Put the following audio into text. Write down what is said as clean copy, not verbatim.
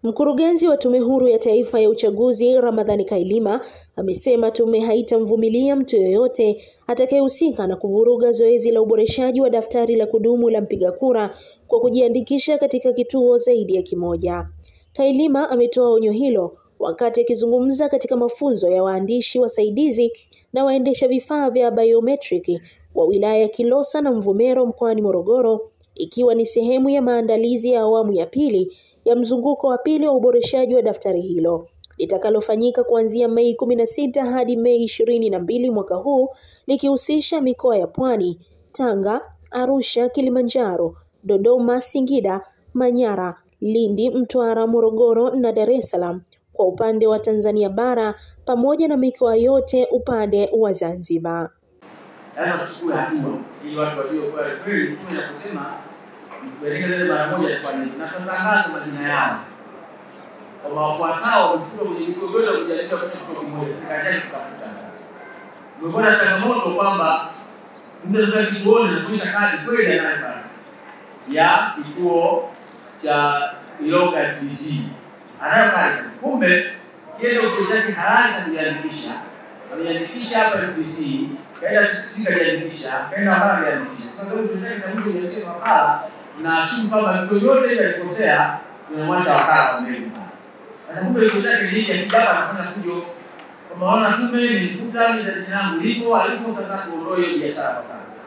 Mkurugenzi wa Tume Huru ya Taifa ya Uchaguzi Ramadhani Kailima amesema tume haitamvumilia mtu yoyote atakayehusika na kuvuruga zoezi la uboreshaji wa daftari la kudumu la mpiga kura kwa kujiandikisha katika kituo zaidi ya kimoja. Kailima ametoa onyo hilo wakati akizungumza katika mafunzo ya waandishi wasaidizi na waendesha vifaa vya biometric wa wilaya ya Kilosa na Mvomero mkoani Morogoro, ikiwa ni sehemu ya maandalizi ya awamu ya pili ya mzunguko wa pili wa uboreshaji wa daftari hilo litakalofanyika kuanzia Mei 16 hadi Mei 22 mwaka huu, likihusisha mikoa ya Pwani, Tanga, Arusha, Kilimanjaro, Dodoma, Singida, Manyara, Lindi, Mtwara, Morogoro na Dar es Salaam kwa upande wa Tanzania bara pamoja na mikoa yote upande wa Zanzibar. Sasa tuchukue hatua ili watu wajue kwa kweli tume ya kusema kuelekeza mara moja kwa nini na tutangaza majina yao kwa wafuatao mfuko kwenye migogoro ya kujadili kwa kitu kimoja. Serikali tutafuta sasa. Tumekuwa na changamoto kwamba mtu anataka kituoni na kuisha kazi kweli anayofanya ya kituo cha Ilonga FDC anayofanya, kumbe kile kituo chake halali cha kujiandikisha amejiandikisha hapa FDC, kaenda sika kujiandikisha, kaenda hapa kujiandikisha. Sasa huyu tunataka mtu kujiandikisha wakala na ashumu kwamba mtu yote ile alikosea tunamwacha wakala mbele. Sasa kumbe kituo chake ni hiki, hapa anafanya fujo. Kwa maana tume ni futa ni jina langu lipo alipo, sasa kuondoa hiyo biashara kwa sasa.